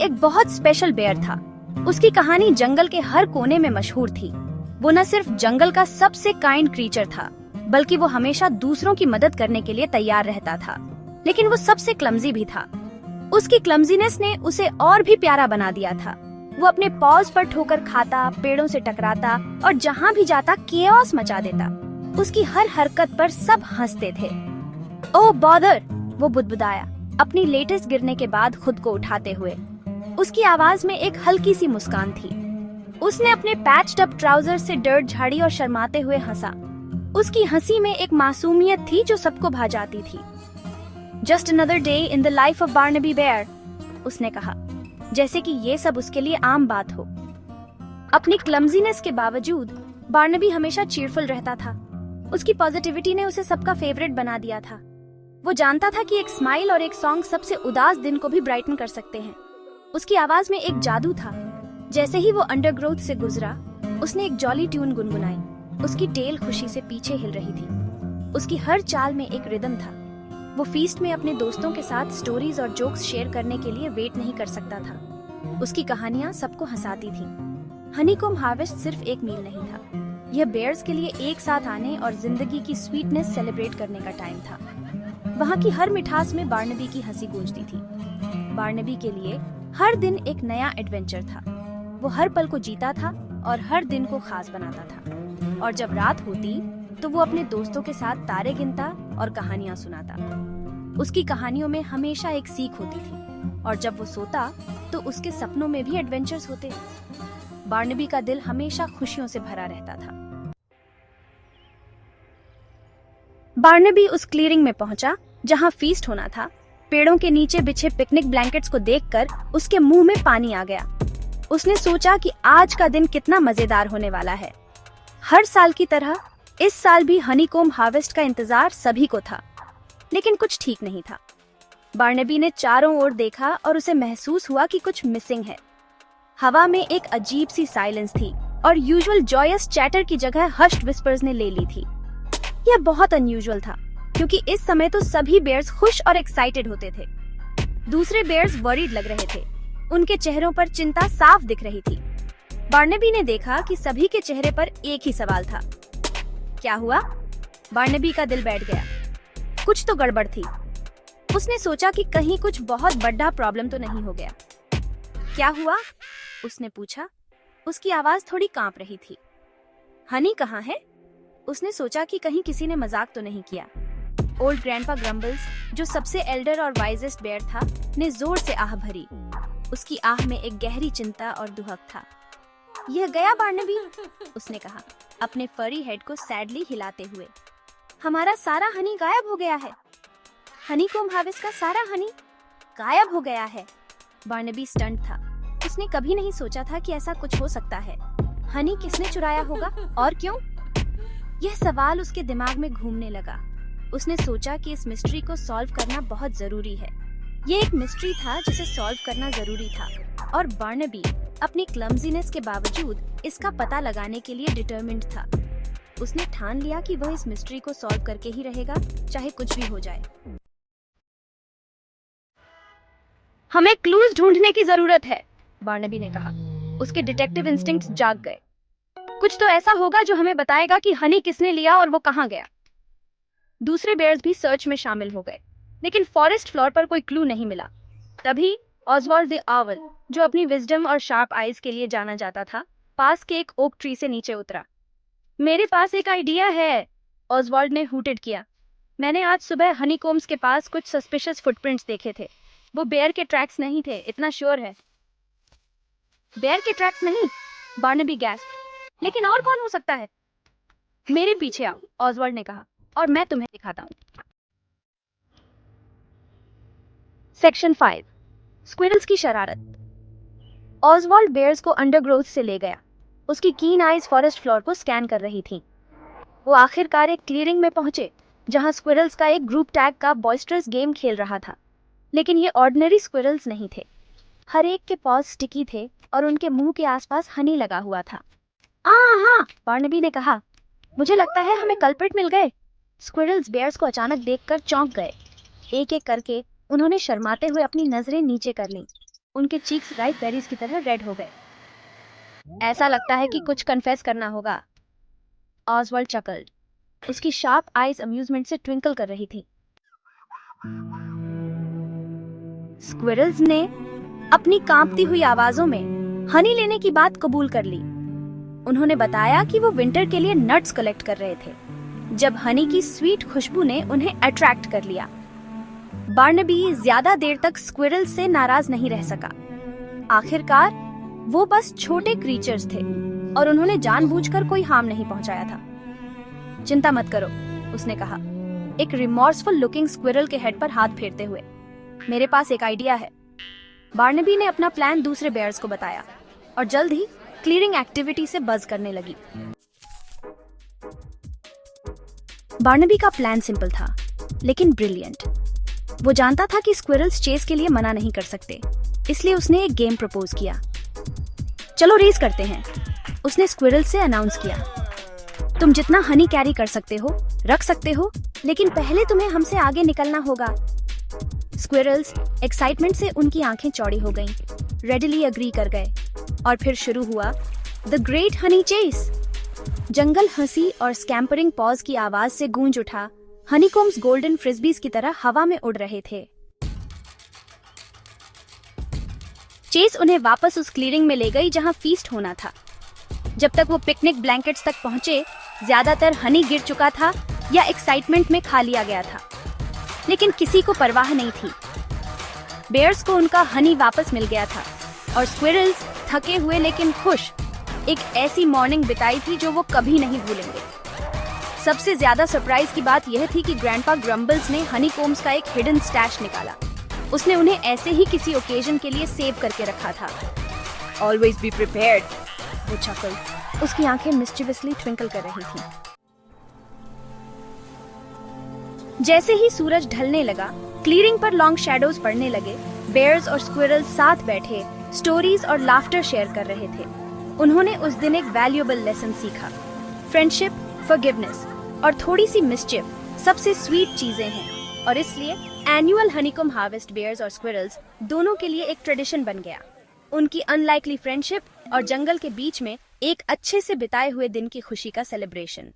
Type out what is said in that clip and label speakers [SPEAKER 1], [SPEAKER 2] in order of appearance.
[SPEAKER 1] एक बहुत special bear था। उसकी कहानी जंगल के हर कोने में मशहूर थी। वो न सिर्फ जंगल का सबसे काइंड क्रीचर था, बल्कि वो हमेशा दूसरों की मदद करने के लिए तैयार रहता था। लेकिन वो सबसे क्लमजी भी था। उसकी क्लमजीनेस ने उसे और भी प्यारा बना दिया था। वो अपने पॉज पर ठोकर खाता, पेड़ों से टकराता और जहाँ भी जाता केओस मचा देता। उसकी हर हरकत पर सब हंसते थे। ओह बॉदर, वो बुदबुदाया, अपनी लेटेस्ट गिरने के बाद खुद को उठाते हुए। उसकी आवाज में एक हल्की सी मुस्कान थी। उसने अपने पैच्ड अप ट्राउजर से डर्ट झाड़ी और शर्माते हुए हंसा। उसकी हंसी में एक मासूमियत थी जो सबको भा जाती थी। Just another day in the life of Barnaby Bear, उसने कहा, जैसे कि ये सब उसके लिए आम बात हो। अपनी क्लमजीनेस के बावजूद बार्नबी हमेशा चीयरफुल रहता था। उसकी पॉजिटिविटी ने उसे सबका फेवरेट बना दिया था। वो जानता था कि एक स्माइल और एक सॉन्ग सबसे उदास दिन को भी ब्राइटन कर सकते हैं। उसकी आवाज में एक जादू था। जैसे ही वो अंडरग्रोथ से गुजरा, उसने एक जॉली ट्यून गुनगुनाई। उसकी टेल खुशी से पीछे हिल रही थी। उसकी हर चाल में एक रिदम था। वो फीस्ट में अपने दोस्तों के साथ स्टोरीज और जोक्स शेयर करने के लिए वेट नहीं कर सकता था। उसकी कहानियां सबको हंसाती थीं। हनीकॉम्ब हार्वेस्ट सिर्फ एक मील नहीं था, यह बेयर्स के लिए एक साथ आने और जिंदगी की स्वीटनेस सेलिब्रेट करने का टाइम था। वहाँ की हर मिठास में बार्नबी की हंसी गूंजती थी। बार्नबी के लिए हर दिन एक नया एडवेंचर था। वो हर पल को जीता था और हर दिन को खास बनाता था। और जब रात होती तो वो अपने दोस्तों के साथ तारे गिनता और कहानियां सुनाता। उसकी कहानियों में हमेशा एक सीख होती थी और जब वो सोता तो उसके सपनों में भी एडवेंचर्स होते। बार्नबी का दिल हमेशा खुशियों से भरा रहता था। बार्नबी उस क्लीयरिंग में पहुंचा जहां फीस्ट होना था। पेड़ों के नीचे बिछे पिकनिक ब्लैंकेट्स को देखकर उसके मुंह में पानी आ गया। उसने सोचा कि आज का दिन कितना मजेदार होने वाला है। हर साल की तरह इस साल भी हनीकॉम्ब हार्वेस्ट का इंतजार सभी को था, लेकिन कुछ ठीक नहीं था। बार्नबी ने चारों ओर देखा और उसे महसूस हुआ कि कुछ मिसिंग है। हवा में एक अजीब सी साइलेंस थी और यूजुअल जॉयस चैटर की जगह हश्ड विस्पर्स ने ले ली थी। यह बहुत अनयूजुअल था, क्योंकि इस समय तो सभी बेयर्स खुश और एक्साइटेड होते थे। दूसरे बेयर्स वरीड लग रहे थे। उनके चेहरों पर चिंता साफ दिख रही थी। बार्नबी ने देखा कि सभी के चेहरे पर एक ही सवाल था। क्या हुआ? बार्नबी का दिल बैठ गया। कुछ तो गड़बड़ थी। उसने सोचा कि कहीं कुछ बहुत बड़ा प्रॉब्लम तो नहीं हो गया। क्या हुआ? उसने पूछा। उसकी आवाज थोड़ी कांप रही थी। हनी कहाँ है? उसने सोचा कि कहीं किसी ने मजाक तो नहीं किया। ओल्ड ग्रैंडपा ग्रम्बल्स, जो सबसे एल्डर और वाइजेस्ट बेयर था, ने जोर से आह भरी। उसकी आह में एक गहरी चिंता और दुहक था। यह गया बार्नबी, उसने कहा, अपने फरी हेड को सैडली हिलाते हुए। हमारा सारा हनी गायब हो गया है। हनीकॉम्ब हार्वेस्ट का सारा हनी गायब हो गया है। बार्नबी स्टंट था। उसने कभी नहीं सोचा था कि ऐसा कुछ हो सकता है। हनी किसने चुराया होगा और क्यों? यह सवाल उसके दिमाग में घूमने लगा। उसने सोचा कि इस मिस्ट्री को सॉल्व करना बहुत जरूरी है। ये एक मिस्ट्री था जिसे सॉल्व करना जरूरी था, और बार्नबी अपनी क्लमजीनेस के बावजूद इसका पता लगाने के लिए डिटरमिन्ड था। उसने ठान लिया कि वह इस मिस्ट्री को सॉल्व करके ही रहेगा, चाहे कुछ भी हो जाए। हमें क्लूज ढूंढने की जरूरत है, बार्नबी ने कहा। उसके डिटेक्टिव इंस्टिंक्ट्स जाग गए। कुछ तो ऐसा होगा जो हमें बताएगा कि हनी किसने लिया और वो कहाँ गया। दूसरे बेयर्स भी सर्च में शामिल हो गए, लेकिन फॉरेस्ट फ्लोर पर कोई क्लू नहीं मिला। तभी ऑसवाल्ड द आउल, जो अपनी विजडम और शार्प आईज के लिए जाना जाता था, पास के एक ओक ट्री से नीचे उतरा। मेरे पास एक आइडिया है, ऑसवाल्ड ने हूटेड किया। मैंने आज सुबह हनीकॉम्ब्स के पास कुछ सस्पिशियस फुटप्रिंट्स देखे थे। वो बेयर के ट्रैक्स नहीं थे, इतना श्योर है। बेयर के ट्रैक्स नहीं? Barnaby gasp. लेकिन और कौन हो सकता है? मेरे पीछे आओ, ऑसवाल्ड ने कहा, और मैं तुम्हें दिखाता हूँ। सेक्शन 5, स्क्विरल्स की शरारत। ऑसवाल्ड बेयर्स को अंडरग्रोथ से ले गया। उसकी कीन आइज फॉरेस्ट फ्लोर को स्कैन कर रही थी। वो आखिरकार एक क्लियरिंग में पहुंचे जहां स्क्विरल्स का एक ग्रुप टैग का बॉयस्टरस गेम खेल रहा था। लेकिन ये ऑर्डिनरी स्क्विरल्स नहीं थे। हर एक के पॉज स्टिकी थे और उनके मुंह के आसपास हनी लगा हुआ था। हाँ, बार्नबी ने कहा, मुझे लगता है हमें कल्प्रिट मिल गए। स्क्विरल्स बेयर्स को अचानक देखकर चौंक गए। एक एक करके उन्होंने शर्माते हुए अपनी नजरें नीचे कर लीं। उनके चीक्स राइप बेरीज की तरह रेड हो गए। ऐसा लगता है कि कुछ कन्फेस करना होगा। ऑसवर्ल्ड चकल्ड। उसकी शार्प आईज अम्यूजमेंट से ट्विंकल कर रही थी। स्क्विरल्स ने अपनी कांपती हुई आवाजों में हनी लेने की बात कबूल कर ली। उन्होंने बताया कि वो विंटर के लिए नट्स कलेक्ट कर रहे थे, जब हनी की स्वीट खुशबू ने उन्हें अट्रैक्ट कर लिया। बार्नबी ज्यादा देर तक स्क्विरल से नाराज नहीं रह सका। आखिरकार वो बस छोटे क्रीचर्स थे और उन्होंने जानबूझकर कोई हार्म नहीं पहुंचाया था। चिंता मत करो, उसने कहा, एक रिमोर्सफुल लुकिंग स्क्विरल के हेड पर हाथ फेरते हुए। मेरे पास एक आइडिया है। बार्नबी ने अपना प्लान दूसरे बेयर्स को बताया और जल्द ही क्लियरिंग एक्टिविटी से बज करने लगी। बार्नबी का प्लान सिंपल था, लेकिन ब्रिलियंट। वो जानता था कि स्क्विरल्स चेस के लिए मना नहीं कर सकते, इसलिए उसने एक गेम प्रपोज किया। चलो रेस करते हैं, उसने स्क्विरल से अनाउंस किया। तुम जितना हनी कैरी कर सकते हो रख सकते हो, लेकिन पहले तुम्हें हमसे आगे निकलना होगा। स्क्विरल्स एक्साइटमेंट से उनकी आंखें चौड़ी हो गईं, रेडिली अग्री कर गए और फिर शुरू हुआ द ग्रेट हनी चेस। जंगल हंसी और स्कैम्परिंग पॉज की आवाज से गूंज उठा। हनीकॉम्ब्स गोल्डन फ्रिस्बीज की तरह हवा में उड़ रहे थे। चेस उन्हें वापस उस क्लीयरिंग में ले गई जहां फीस्ट होना था। जब तक वो पिकनिक ब्लैंकेट्स तक पहुंचे, ज्यादातर हनी गिर चुका था या एक्साइटमेंट में खा लिया गया था, लेकिन किसी को परवाह नहीं थी। बेयर्स को उनका हनी वापस मिल गया था और स्क्विरल्स थके हुए लेकिन खुश एक ऐसी मॉर्निंग बिताई थी जो वो कभी नहीं भूलेंगे। सबसे ज्यादा सरप्राइज की बात यह थी कि ग्रैंडपा ग्रम्बल्स ने हनीकॉम्ब्स का एक हिडन स्टैश निकाला। उसने उन्हें ऐसे ही किसी ओकेजन के लिए सेव करके रखा था। Always be prepared, वो चकल। उसकी आंखें मिस्चीवियसली ट्विंकल कर रही थीं। जैसे ही सूरज ढलने लगा, क्लीयरिंग पर लॉन्ग शैडोज पड़ने लगे। बेयर्स और स्क्विरल्स साथ बैठे स्टोरीज और लाफ्टर शेयर कर रहे थे। उन्होंने उस दिन एक वैल्यूएबल लेसन सीखा। फ्रेंडशिप, फॉरगिवनेस और थोड़ी सी मिस्चिफ सबसे स्वीट चीजें हैं, और इसलिए एनुअल हनीकॉम्ब हार्वेस्ट बेयर्स और स्क्विरल्स दोनों के लिए एक ट्रेडिशन बन गया। उनकी अनलाइकली फ्रेंडशिप और जंगल के बीच में एक अच्छे से बिताए हुए दिन की खुशी का सेलिब्रेशन।